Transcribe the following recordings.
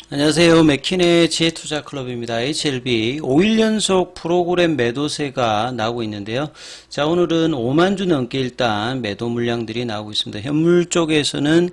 안녕하세요. 맥킨의 지혜투자클럽입니다. HLB 5일 연속 프로그램 매도세가 나오고 있는데요. 자, 오늘은 5만 주 넘게 일단 매도 물량들이 나오고 있습니다. 현물 쪽에서는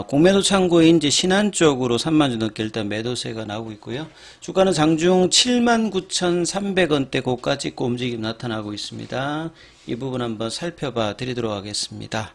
공매도 창고인 이제 신한 쪽으로 3만 주 넘게 일단 매도세가 나오고 있고요. 주가는 장중 79,300원대 고가 찍고 움직임 나타나고 있습니다. 이 부분 한번 살펴봐 드리도록 하겠습니다.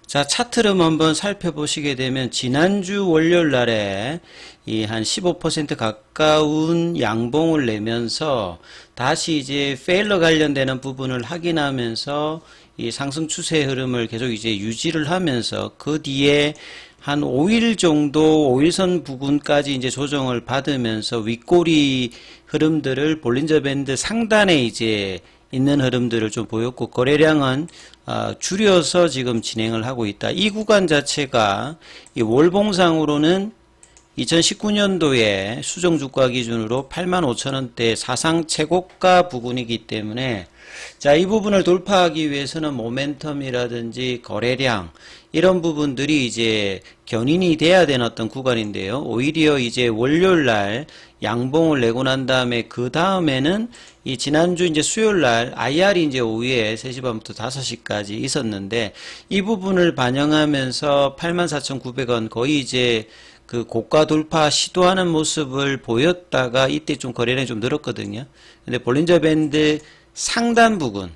자, 차트를 한번 살펴보시게 되면 지난주 월요일 날에 이 한 15% 가까운 양봉을 내면서 다시 이제 페일러 관련되는 부분을 확인하면서 이 상승 추세 흐름을 계속 이제 유지를 하면서 그 뒤에 한 5일 정도 5일선 부근까지 이제 조정을 받으면서 윗꼬리 흐름들을 볼린저 밴드 상단에 이제 있는 흐름들을 좀 보였고, 거래량은 줄여서 지금 진행을 하고 있다. 이 구간 자체가 이 월봉상으로는 2019년도에 수정주가 기준으로 85,000원대 사상 최고가 부근이기 때문에, 자, 이 부분을 돌파하기 위해서는 모멘텀이라든지 거래량 이런 부분들이 이제 견인이 돼야 되는 어떤 구간인데요. 오히려 이제 월요일 날 양봉을 내고 난 다음에 그 다음에는 이 지난주 이제 수요일 날 IR이 이제 오후에 3시 반부터 5시까지 있었는데, 이 부분을 반영하면서 84,900원 거의 이제 그 고가 돌파 시도하는 모습을 보였다가 이때 좀 거래량이 좀 늘었거든요. 근데 볼린저 밴드 상단 부분,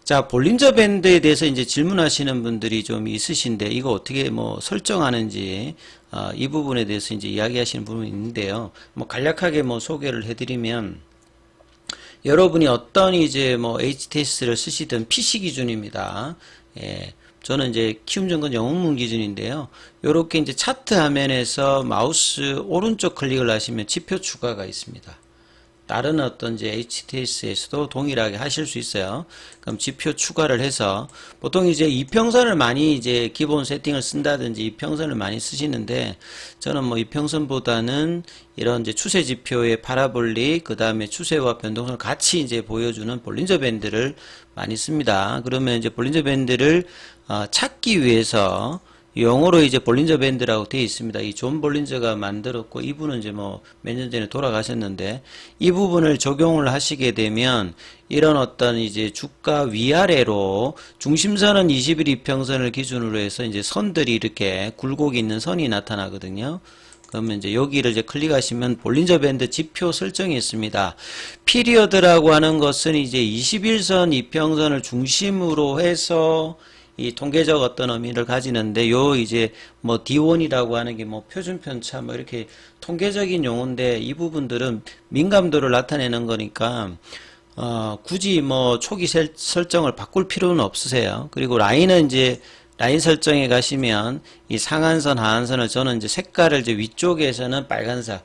자, 볼린저 밴드에 대해서 이제 질문하시는 분들이 좀 있으신데, 이거 어떻게 뭐 설정하는지, 이 부분에 대해서 이제 이야기하시는 부분이 있는데요. 뭐 간략하게 뭐 소개를 해드리면, 여러분이 어떤 이제 뭐 HTS를 쓰시든 PC 기준입니다. 예. 저는 이제 키움증권 영웅문 기준인데요. 요렇게 이제 차트 화면에서 마우스 오른쪽 클릭을 하시면 지표 추가가 있습니다. 다른 어떤 이제 HTS에서도 동일하게 하실 수 있어요. 그럼 지표 추가를 해서, 보통 이제 이평선을 많이 이제 기본 세팅을 쓴다든지 이평선을 많이 쓰시는데, 저는 뭐 이평선보다는 이런 이제 추세 지표의 파라볼릭, 그 다음에 추세와 변동선을 같이 이제 보여주는 볼린저 밴드를 많이 씁니다. 그러면 이제 볼린저 밴드를 찾기 위해서 영어로 이제 볼린저 밴드라고 되어 있습니다. 이 존 볼린저가 만들었고, 이분은 이제 뭐 몇 년 전에 돌아가셨는데, 이 부분을 적용을 하시게 되면 이런 어떤 이제 주가 위아래로 중심선은 20일 이평선을 기준으로 해서 이제 선들이 이렇게 굴곡이 있는 선이 나타나거든요. 그러면 이제 여기를 이제 클릭하시면 볼린저 밴드 지표 설정이 있습니다. 피리어드라고 하는 것은 이제 21선 이평선을 중심으로 해서 이 통계적 어떤 의미를 가지는데, 요 이제 뭐 D1이라고 하는 게 뭐 표준 편차 뭐 이렇게 통계적인 용어인데, 이 부분들은 민감도를 나타내는 거니까 굳이 뭐 초기 설정을 바꿀 필요는 없으세요. 그리고 라인은 이제 라인 설정에 가시면 이 상한선 하한선을 저는 이제 색깔을 이제 위쪽에서는 빨간색,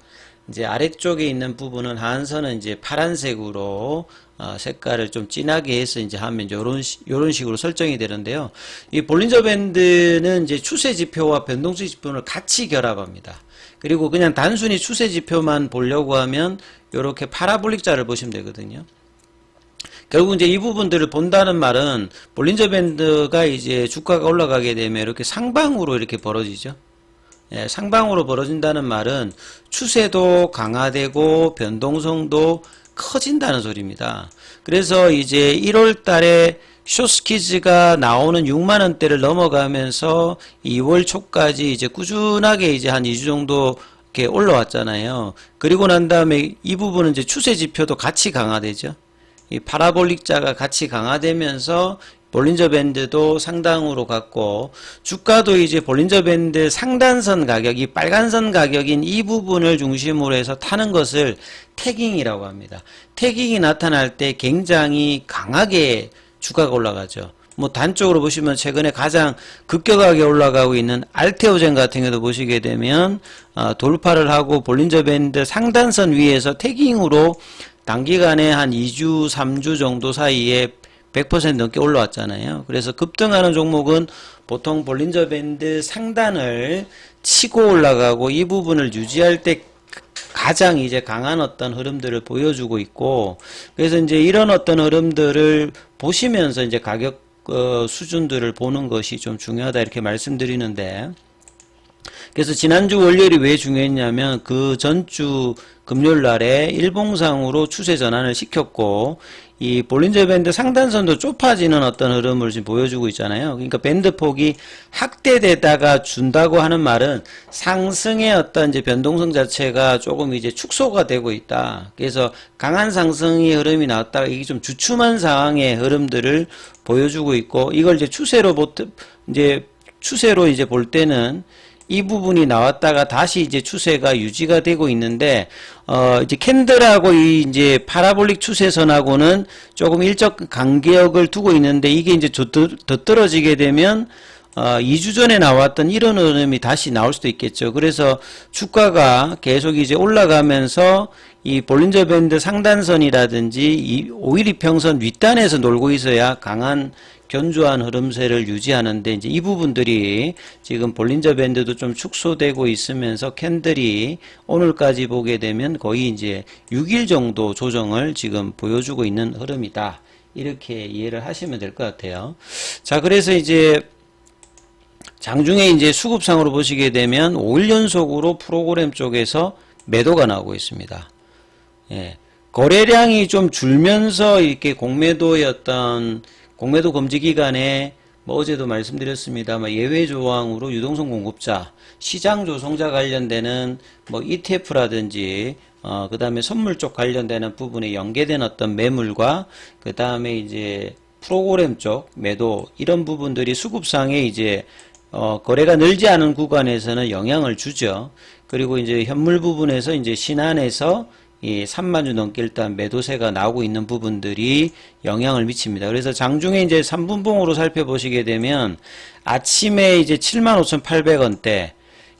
이제 아래쪽에 있는 부분은 하한선은 이제 파란색으로 색깔을 좀 진하게 해서 이제 하면 요런 식으로 설정이 되는데요. 이 볼린저 밴드는 이제 추세 지표와 변동수 지표를 같이 결합합니다. 그리고 그냥 단순히 추세 지표만 보려고 하면 요렇게 파라볼릭 자를 보시면 되거든요. 결국 이제 이 부분들을 본다는 말은, 볼린저 밴드가 이제 주가가 올라가게 되면 이렇게 상방으로 이렇게 벌어지죠. 예, 상방으로 벌어진다는 말은 추세도 강화되고 변동성도 커진다는 소리입니다. 그래서 이제 1월 달에 숏스키즈가 나오는 6만원대를 넘어가면서 2월 초까지 이제 꾸준하게 이제 한 2주 정도 이렇게 올라왔잖아요. 그리고 난 다음에 이 부분은 이제 추세 지표도 같이 강화되죠. 이 파라볼릭자가 같이 강화되면서 볼린저 밴드도 상당으로 갔고, 주가도 이제 볼린저 밴드 상단선 가격, 이 빨간선 가격인 이 부분을 중심으로 해서 타는 것을 태깅이라고 합니다. 태깅이 나타날 때 굉장히 강하게 주가가 올라가죠. 뭐 단적으로 보시면 최근에 가장 급격하게 올라가고 있는 알테오젠 같은 경우도 보시게 되면 돌파를 하고 볼린저 밴드 상단선 위에서 태깅으로 단기간에 한 2주, 3주 정도 사이에 100% 넘게 올라왔잖아요. 그래서 급등하는 종목은 보통 볼린저 밴드 상단을 치고 올라가고, 이 부분을 유지할 때 가장 이제 강한 어떤 흐름들을 보여주고 있고, 그래서 이제 이런 어떤 흐름들을 보시면서 이제 가격 수준들을 보는 것이 좀 중요하다 이렇게 말씀드리는데, 그래서 지난주 월요일이 왜 중요했냐면 그 전주 금요일 날에 일봉상으로 추세 전환을 시켰고 이 볼린저 밴드 상단선도 좁아지는 어떤 흐름을 지금 보여주고 있잖아요. 그러니까 밴드 폭이 확대되다가 준다고 하는 말은 상승의 어떤 이제 변동성 자체가 조금 이제 축소가 되고 있다. 그래서 강한 상승의 흐름이 나왔다가 이게 좀 주춤한 상황의 흐름들을 보여주고 있고 이걸 이제 추세로 이제 볼 때는 이 부분이 나왔다가 다시 이제 추세가 유지가 되고 있는데, 이제 캔들하고 이 이제 파라볼릭 추세선하고는 조금 일정 간격을 두고 있는데, 이게 이제 더 떨어지게 되면, 2주 전에 나왔던 이런 흐름이 다시 나올 수도 있겠죠. 그래서 주가가 계속 이제 올라가면서 이 볼린저 밴드 상단선이라든지 이 5일 이평선 윗단에서 놀고 있어야 강한 견조한 흐름세를 유지하는데 이제 이 부분들이 지금 볼린저 밴드도 좀 축소되고 있으면서 캔들이 오늘까지 보게 되면 거의 이제 6일 정도 조정을 지금 보여주고 있는 흐름이다. 이렇게 이해를 하시면 될 것 같아요. 자, 그래서 이제 장중에 이제 수급상으로 보시게 되면 5일 연속으로 프로그램 쪽에서 매도가 나오고 있습니다. 예. 거래량이 좀 줄면서 이렇게 공매도의 어떤 공매도 금지 기간에 뭐 어제도 말씀드렸습니다만 예외 조항으로 유동성 공급자, 시장 조성자 관련되는 뭐 ETF라든지 그 다음에 선물 쪽 관련되는 부분에 연계된 어떤 매물과 그 다음에 이제 프로그램 쪽 매도 이런 부분들이 수급상에 이제 거래가 늘지 않은 구간에서는 영향을 주죠. 그리고 이제 현물 부분에서 이제 신한에서 이 3만 주 넘게 일단 매도세가 나오고 있는 부분들이 영향을 미칩니다. 그래서 장중에 이제 3분봉으로 살펴보시게 되면 아침에 이제 75,800원대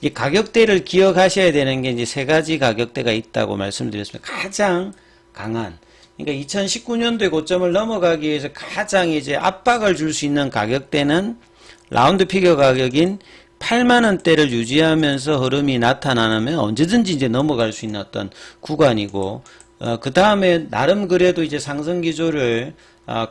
이 가격대를 기억하셔야 되는 게 이제 세 가지 가격대가 있다고 말씀드렸습니다. 가장 강한 그러니까 2019년도에 고점을 넘어가기 위해서 가장 이제 압박을 줄 수 있는 가격대는 라운드 피겨 가격인 8만원대를 유지하면서 흐름이 나타나면 언제든지 이제 넘어갈 수 있는 어떤 구간이고, 그 다음에 나름 그래도 이제 상승 기조를,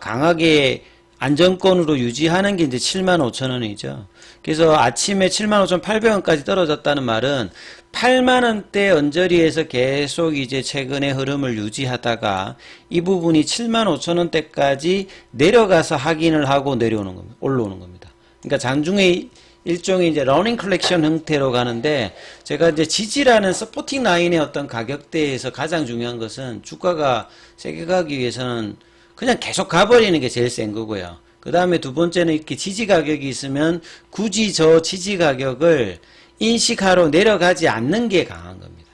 강하게 안정권으로 유지하는 게 이제 75,000원이죠. 그래서 아침에 75,800원까지 떨어졌다는 말은 8만원대 언저리에서 계속 이제 최근의 흐름을 유지하다가 이 부분이 75,000원대까지 내려가서 확인을 하고 올라오는 겁니다. 그러니까 장중에 일종의 이제 러닝 컬렉션 형태로 가는데 제가 이제 지지라는 서포팅 라인의 어떤 가격대에서 가장 중요한 것은 주가가 세게 가기 위해서는 그냥 계속 가버리는 게 제일 센 거고요. 그 다음에 두 번째는 이렇게 지지 가격이 있으면 굳이 저 지지 가격을 인식하러 내려가지 않는 게 강한 겁니다.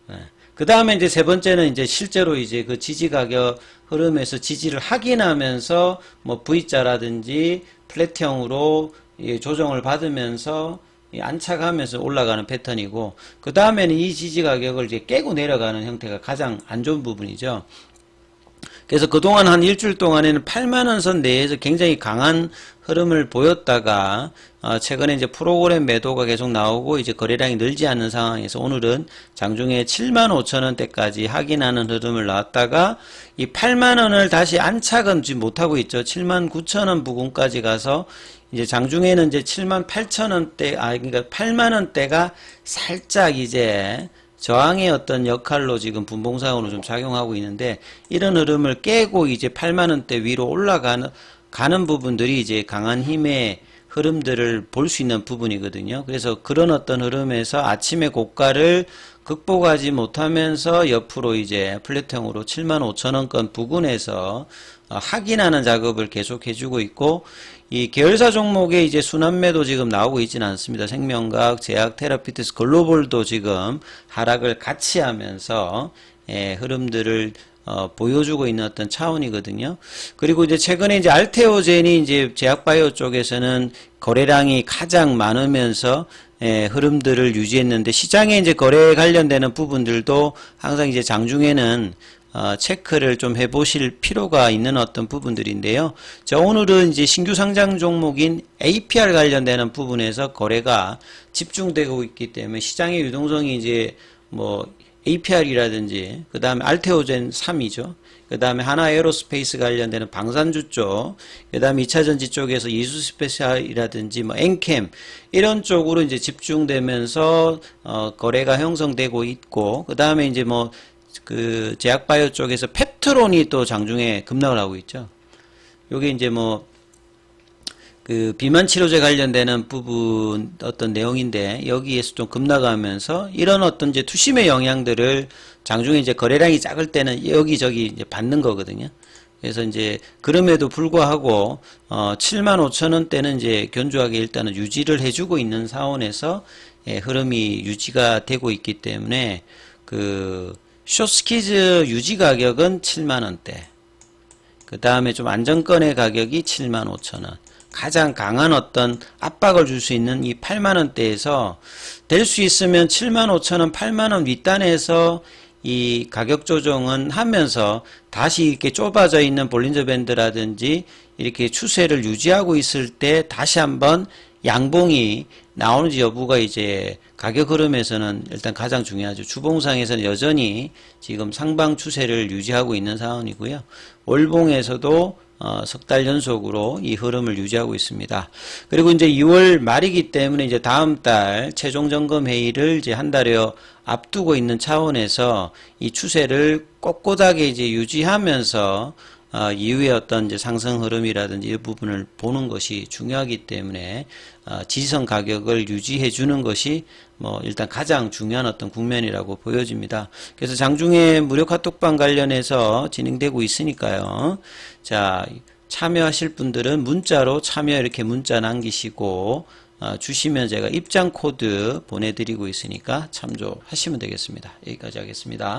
네. 그 다음에 이제 세 번째는 이제 실제로 이제 그 지지 가격 흐름에서 지지를 확인하면서 뭐 V자라든지 플랫형으로 조정을 받으면서 안착하면서 올라가는 패턴이고 그 다음에는 이 지지 가격을 이제 깨고 내려가는 형태가 가장 안 좋은 부분이죠. 그래서 그동안 한 일주일 동안에는 8만원 선 내에서 굉장히 강한 흐름을 보였다가 최근에 이제 프로그램 매도가 계속 나오고 이제 거래량이 늘지 않는 상황에서 오늘은 장중에 75,000원대까지 확인하는 흐름을 나왔다가 이 8만원을 다시 안착은 지금 못하고 있죠. 79,000원 부근까지 가서 이제 장중에는 이제 78,000원대, 그러니까 8만원대가 살짝 이제 저항의 어떤 역할로 지금 분봉상으로 좀 작용하고 있는데 이런 흐름을 깨고 이제 8만원대 위로 올라가는 부분들이 이제 강한 힘의 흐름들을 볼 수 있는 부분이거든요. 그래서 그런 어떤 흐름에서 아침에 고가를 극복하지 못하면서 옆으로 이제 플랫형으로 75,000원권 부근에서 확인하는 작업을 계속 해주고 있고 이 계열사 종목에 이제 순환매도 지금 나오고 있지는 않습니다. 생명과학, 제약, 테라피티스, 글로벌도 지금 하락을 같이 하면서 흐름들을 보여주고 있는 어떤 차원이거든요. 그리고 이제 최근에 이제 알테오젠이 이제 제약바이오 쪽에서는 거래량이 가장 많으면서 흐름들을 유지했는데 시장에 이제 거래에 관련되는 부분들도 항상 이제 장중에는 체크를 좀 해보실 필요가 있는 어떤 부분들인데요. 자, 오늘은 이제 신규 상장 종목인 APR 관련되는 부분에서 거래가 집중되고 있기 때문에 시장의 유동성이 이제 뭐 APR이라든지 그 다음에 알테오젠 3이죠. 그 다음에 하나 에어로스페이스 관련되는 방산주 쪽, 그 다음에 2차전지 쪽에서 이수스페셜이라든지 뭐 엔캠 이런 쪽으로 이제 집중되면서 거래가 형성되고 있고, 그 다음에 이제 뭐 그 제약바이오 쪽에서 펩트론이 또 장중에 급락을 하고 있죠. 요게 이제 뭐 그 비만 치료제 관련되는 부분 어떤 내용인데, 여기에서 좀 급락하면서 이런 어떤 이제 투심의 영향들을 장중에 이제 거래량이 작을 때는 여기저기 이제 받는 거거든요. 그래서 이제 그럼에도 불구하고 75,000원대는 이제 견조하게 일단은 유지를 해주고 있는 사원에서 흐름이 유지가 되고 있기 때문에 그 숏스키즈 유지 가격은 70,000원대, 그 다음에 좀 안정권의 가격이 75,000원, 가장 강한 어떤 압박을 줄 수 있는 이 80,000원대에서 될 수 있으면 75,000원, 80,000원 윗단에서 이 가격 조정은 하면서 다시 이렇게 좁아져 있는 볼린저 밴드라든지 이렇게 추세를 유지하고 있을 때 다시 한번 양봉이 나오는지 여부가 이제 가격 흐름에서는 일단 가장 중요하죠. 주봉상에서는 여전히 지금 상방 추세를 유지하고 있는 상황이고요. 월봉에서도 석 달 연속으로 이 흐름을 유지하고 있습니다. 그리고 이제 2월 말이기 때문에 이제 다음 달 최종 점검 회의를 이제 한 달여 앞두고 있는 차원에서 이 추세를 꼿꼿하게 이제 유지하면서 이후에 어떤 이제 상승 흐름이라든지 이 부분을 보는 것이 중요하기 때문에 지지선 가격을 유지해 주는 것이 뭐 일단 가장 중요한 어떤 국면이라고 보여집니다. 그래서 장중에 무료 카톡방 관련해서 진행되고 있으니까요. 자, 참여하실 분들은 문자로 참여 이렇게 문자 남기시고 주시면 제가 입장 코드 보내드리고 있으니까 참조하시면 되겠습니다. 여기까지 하겠습니다.